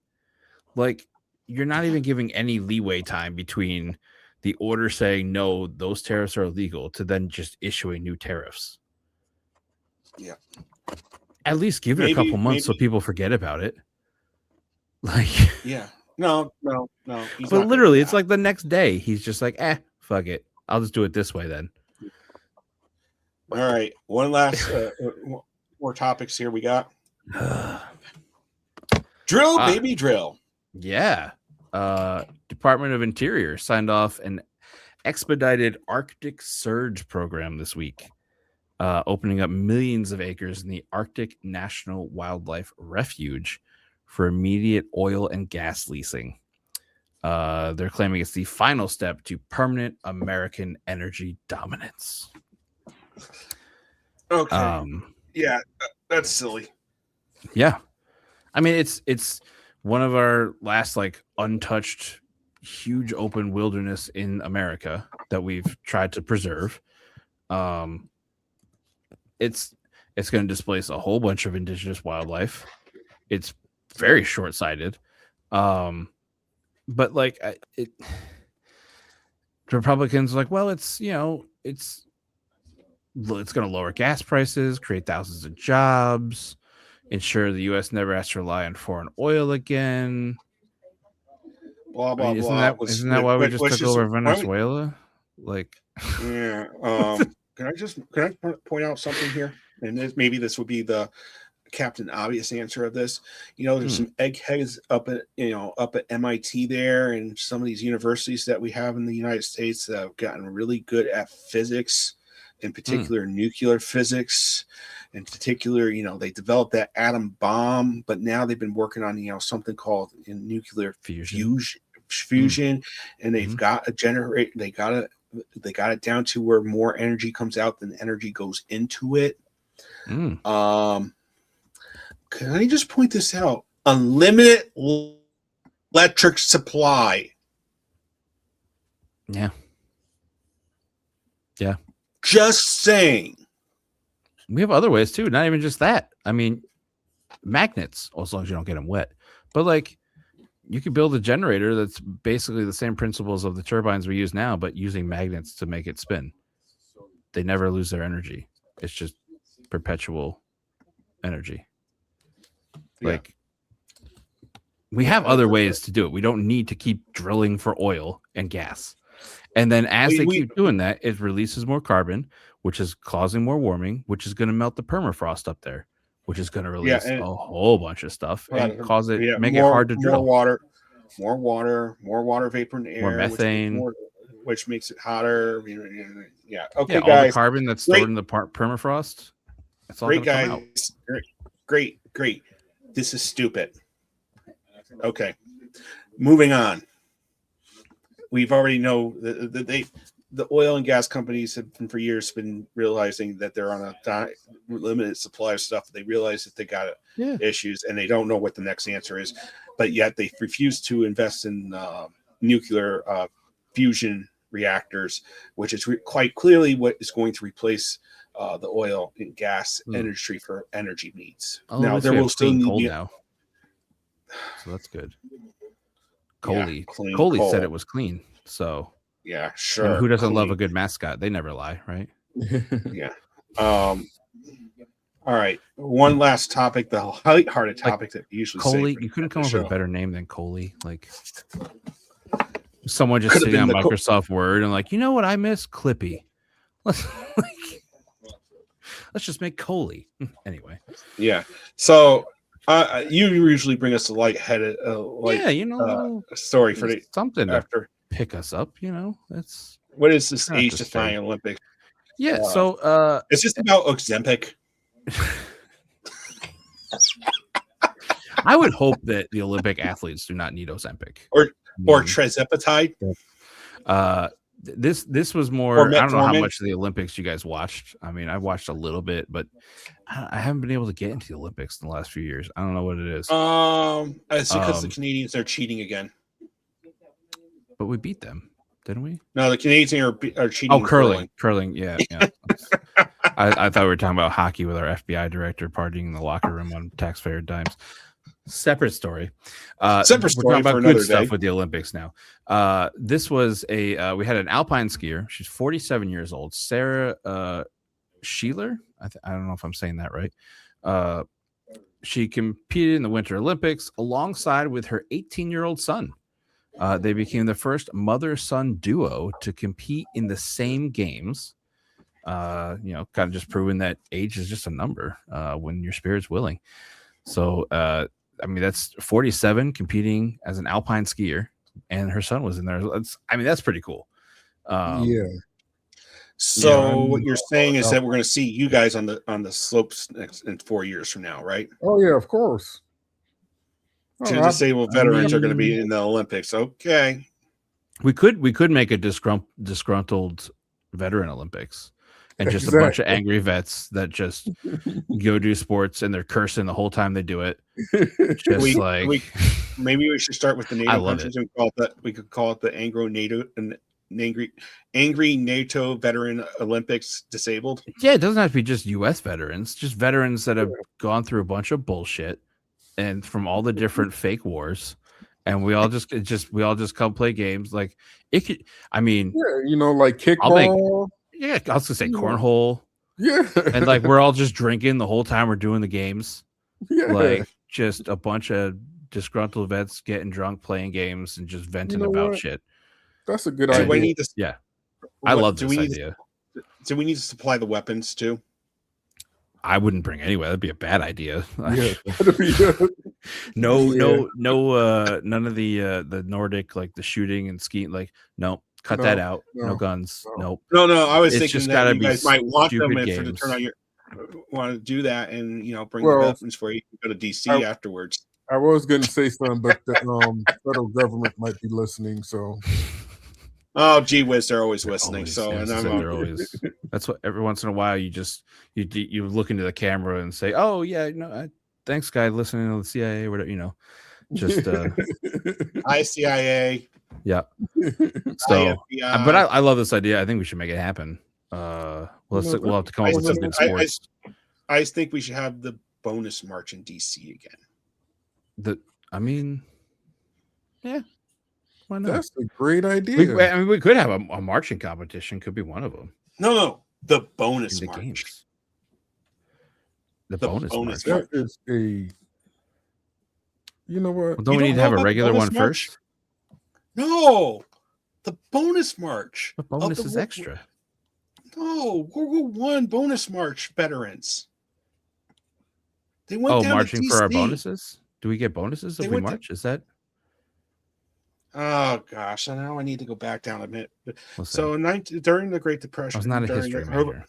Like, you're not even giving any leeway time between the order saying no, those tariffs are illegal, to then just issuing new tariffs. Yeah. At least give it a couple months so people forget about it. Like, yeah. No. But literally, it's like the next day, he's just like, fuck it. I'll just do it this way then. All right. One last more topics here we got. Drill, baby, drill. Yeah. Department of Interior signed off an expedited Arctic surge program this week, opening up millions of acres in the Arctic National Wildlife Refuge for immediate oil and gas leasing. They're claiming it's the final step to permanent American energy dominance. Okay. Yeah, that's silly. Yeah. I mean, it's one of our last like untouched huge open wilderness in America that we've tried to preserve. It's going to displace a whole bunch of indigenous wildlife. It's very short-sighted. But like Republicans are like, well, it's going to lower gas prices, create thousands of jobs, ensure the U.S. never has to rely on foreign oil again. Blah blah blah. Isn't that why we just took over Venezuela? Like, yeah. Can I point out something here? And maybe this would be the Captain Obvious answer of this. There's some eggheads up at MIT there, and some of these universities that we have in the United States that have gotten really good at physics, in particular nuclear physics. In particular, they developed that atom bomb, but now they've been working on something called nuclear fusion, and they've got a generator. They got it down to where more energy comes out than energy goes into it. Can I just point this out? Unlimited electric supply. Yeah. Just saying. We have other ways too. Not even just that. I mean, magnets, as long as you don't get them wet. But like, you could build a generator that's basically the same principles of the turbines we use now, but using magnets to make it spin. They never lose their energy. It's just perpetual energy. Yeah. Like, we have other ways to do it. We don't need to keep drilling for oil and gas. And then as they keep doing that, it releases more carbon, which is causing more warming, which is going to melt the permafrost up there, which is going to release a whole bunch of stuff and cause it, make it hard to drill. More water vapor in the air, more methane, which makes it hotter. Yeah. Okay, all guys. The carbon that's stored in the permafrost. That's all great, guys. Great. This is stupid. Okay, moving on. We've already know the oil and gas companies have for years been realizing that they're on a limited supply of stuff. They realize that they got issues and they don't know what the next answer is, but yet they refuse to invest in nuclear fusion reactors, which is quite clearly what is going to replace the oil and gas industry for energy needs. Now there will still need coal now, so that's good. Coley said it was clean, so yeah, sure. And who doesn't love a good mascot? They never lie, right? Yeah. All right. One last topic, the lighthearted topic that we usually Coley. You couldn't come up with a better name than Coley. Like, someone just sitting on Microsoft Word and like, you know what I miss? Clippy. Let's just make Coley. Anyway. Yeah. So you usually bring us a lightheaded, story for something after pick us up. That's what is this age-defying Olympics? Yeah. So it's just about Ozempic. I would hope that the Olympic athletes do not need Ozempic or Trizepatide. This was more. I don't know how much of the Olympics you guys watched. I mean, I watched a little bit, but I haven't been able to get into the Olympics in the last few years. I don't know what it is. It's because the Canadians are cheating again. But we beat them, didn't we? No, the Canadians are cheating. Oh, curling. Yeah. I thought we were talking about hockey with our FBI director partying in the locker room on taxpayer dimes. Separate story. Separate We're story talking for about another good stuff day. with the Olympics now. This was we had an alpine skier. She's 47 years old, Sarah Sheeler. I don't know if I'm saying that right. She competed in the Winter Olympics alongside with her 18-year-old son. They became the first mother-son duo to compete in the same games. Kind of just proving that age is just a number when your spirit's willing. So, that's 47 competing as an alpine skier, and her son was in there. That's pretty cool. Yeah. So what you're saying is that we're going to see you guys on the slopes in 4 years from now, right? Oh yeah, of course. Two disabled veterans are going to be in the Olympics. Okay. We could make a disgruntled veteran Olympics, and just a bunch of angry vets that just go do sports and they're cursing the whole time they do it. Just maybe we should start with the NATO countries it. and we could call it the angry NATO veteran Olympics disabled. Yeah, it doesn't have to be just U.S. veterans, just veterans that have gone through a bunch of bullshit and from all the different fake wars. And we all just come play games. Like it could, like kickball. I was gonna say cornhole. Yeah. And like we're all just drinking the whole time we're doing the games. Yeah. Like just a bunch of disgruntled vets getting drunk, playing games, and just venting about shit. That's a good idea. I love this idea. Do we need to supply the weapons too? I wouldn't bring anyway. That'd be a bad idea. Yeah, none of the Nordic, like the shooting and skiing. Like, no, cut that out. No guns. Nope. No. I was thinking just that you guys might want them games. for the turn on want to do that and bring the weapons for you to go to DC afterwards. I was going to say something, but the federal government might be listening. So. Oh, gee whiz, they're always listening. They're always. That's what every once in a while you look into the camera and say, "Oh yeah, thanks, guy, listening to the CIA, or whatever." Just ICIA. Yeah. So, but I love this idea. I think we should make it happen. We'll have to come up with some good sports. I think we should have the bonus march in DC again. Yeah. Why not? That's a great idea. We could have a marching competition. Could be one of them. No, the bonus march. Games. The bonus march. That is a. You know what? Well, don't we need to have a regular one first? No, the bonus march. The bonus is extra. No, World War I bonus march veterans. They went down marching to for our bonuses. Do we get bonuses if we march? Is that? Oh gosh! And now I need to go back down a minute. So during the Great Depression, I was not a history major.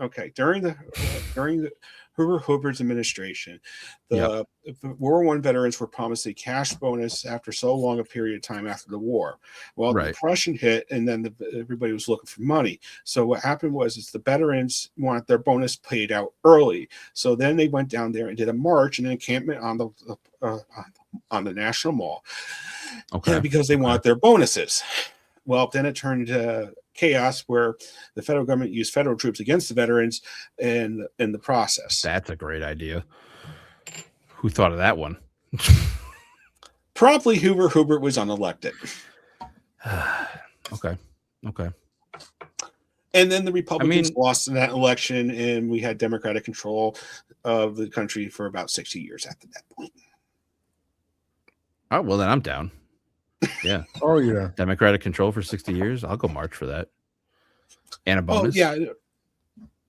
Okay, during the Hoover's administration, the World War I veterans were promised a cash bonus after so long a period of time after the war. Well, the Depression hit, and then everybody was looking for money. So what happened was the veterans wanted their bonus paid out early. So then they went down there and did a march and an encampment on the National Mall. Okay, because they want their bonuses. Well, then it turned into chaos where the federal government used federal troops against the veterans in the process. That's a great idea. Who thought of that one? Promptly, Hubert was unelected. Okay. And then the Republicans lost in that election, and we had Democratic control of the country for about 60 years after that point. Oh, well, then I'm down. Yeah. Oh, yeah. Democratic control for 60 years. I'll go march for that. And a bonus. Oh,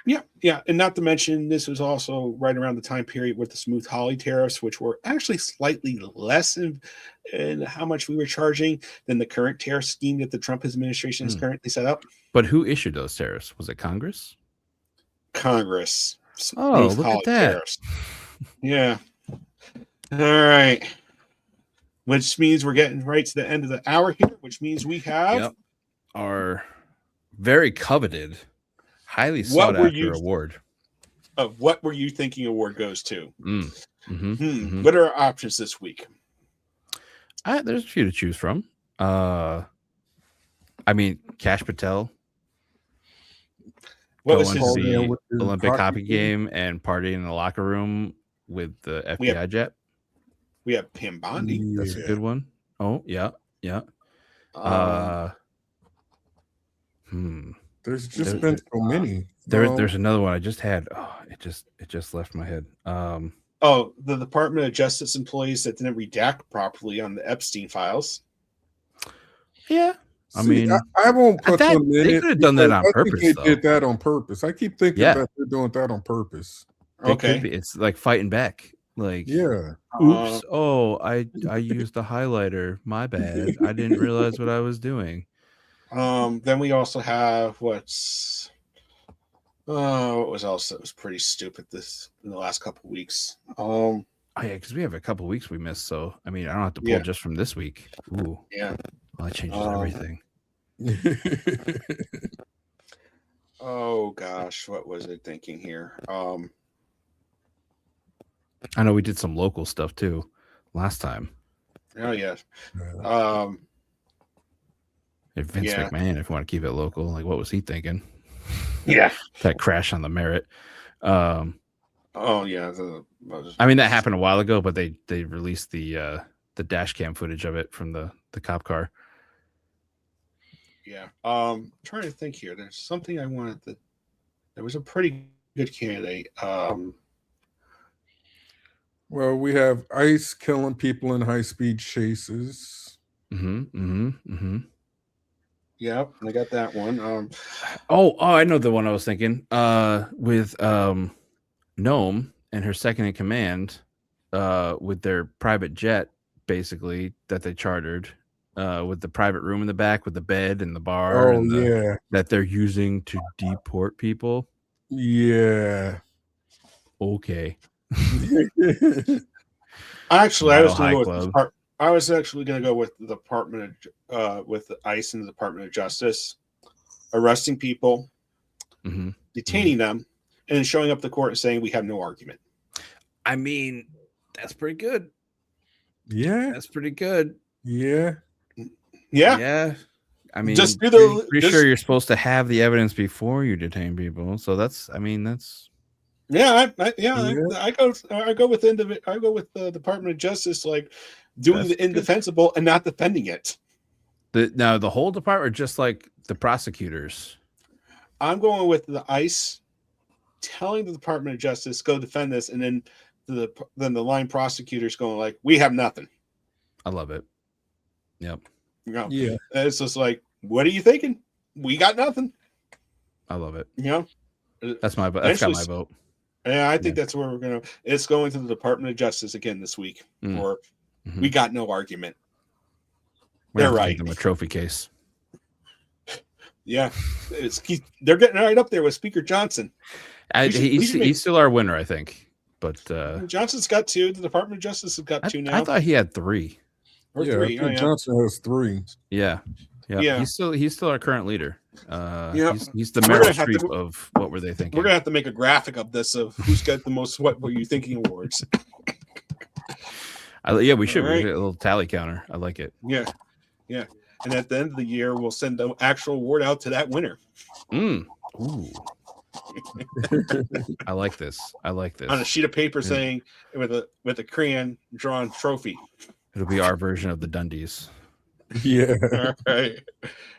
yeah. And not to mention, this was also right around the time period with the Smoot-Hawley tariffs, which were actually slightly less in how much we were charging than the current tariff scheme that the Trump administration has currently set up. But who issued those tariffs? Was it Congress? Congress. Oh, look at that. Tariffs. Yeah. All right. Which means we're getting right to the end of the hour here, which means we have our very coveted, highly sought after award. What were you thinking award goes to? What are our options this week? There's a few to choose from. Cash Patel. What was going his? to Partying the with the Olympic hockey hockey team? game and partying in the locker room with the We have- FBI jet. We have Pam Bondi. That's a good one. Oh, yeah. Um, There's just There- been so many. There's another one I just had. Oh, it just left my head. the Department of Justice employees that didn't redact properly on the Epstein files. Yeah. I See, mean, I won't put that- them in they it. could have done that because on I purpose, think they did though. that on purpose. I keep thinking Yeah. that they're doing that on purpose. It could be. It's like fighting back. Like, Yeah. oops. I used a highlighter. My bad. I didn't realize what I was doing. Then we also have what was else that was pretty stupid in the last couple of weeks. Oh yeah, because we have a couple weeks we missed. So I mean, I don't have to pull Yeah. just from this week. Ooh, Yeah. well, that changes everything. Oh gosh, what was I thinking here? I know we did some local stuff too last time. Oh yeah. Vince Yeah. McMahon, if you want to keep it local, like what was he thinking? Yeah. That crash on the Merit. Oh yeah. I mean, that happened a while ago, but they released the dash cam footage of it from the cop car. Yeah. Trying to think here. There's something I wanted that. There was a pretty good candidate. Well, we have ICE killing people in high-speed chases. Yeah, I got that one. Oh, I know the one I was thinking. With Gnome and her second in command, with their private jet, basically that they chartered, with the private room in the back, with the bed and the bar, Oh, and yeah. that they're using to deport people. Yeah. Okay. Actually, I was Mile High going to go Club. with the I was actually going to go with the Department of with the ICE and the Department of Justice, arresting people, detaining them, and then showing up to court and saying we have no argument. I mean, that's pretty good. Yeah. That's pretty good. Yeah. Yeah. Yeah. I mean, Just do the- pretty just- sure you're supposed to have the evidence before you detain people. So that's. Yeah, I go with the Department of Justice, like doing That's the indefensible and not defending it. The whole department, just like the prosecutors. I'm going with the ICE telling the Department of Justice go defend this, and then the line prosecutors going like we have nothing. I love it. Yep. You know, Yeah. and it's just like, what are you thinking? We got nothing. I love it. You know, That's got my vote. Yeah, I think that's where we're gonna. It's going to the Department of Justice again this week. Or we got no argument. They're right. Give them a trophy case. Yeah, they're getting right up there with Speaker Johnson. He's still our winner, I think. But Johnson's got 2. The Department of Justice has got 2 now. I thought he had 3. Or Yeah, 3. I think Johnson has 3. Yeah. Yeah. He's still our current leader. Yeah. He's the We're Meryl gonna have Streep to- of what were they thinking. We're gonna have to make a graphic of this of who's got the most "What Were You Thinking" awards. We should. All right. We should a little tally counter. I like it. Yeah. And at the end of the year, we'll send the actual award out to that winner Ooh. I like this. on a sheet of paper saying with a crayon drawn trophy. It'll be our version of the Dundies. Yeah. All right.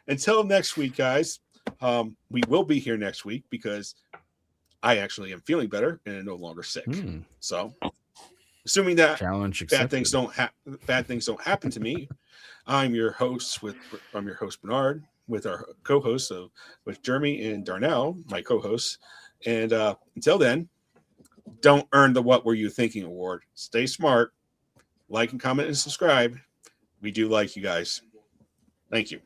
Until next week, guys. We will be here next week because I actually am feeling better and no longer sick. So, assuming that Challenge bad accepted. things don't happen to me, I'm your host Bernard with our co-hosts with Jeremy and Darnell, my co-hosts. And until then, don't earn the "What Were You Thinking" award. Stay smart, like and comment and subscribe. We do like you guys. Thank you.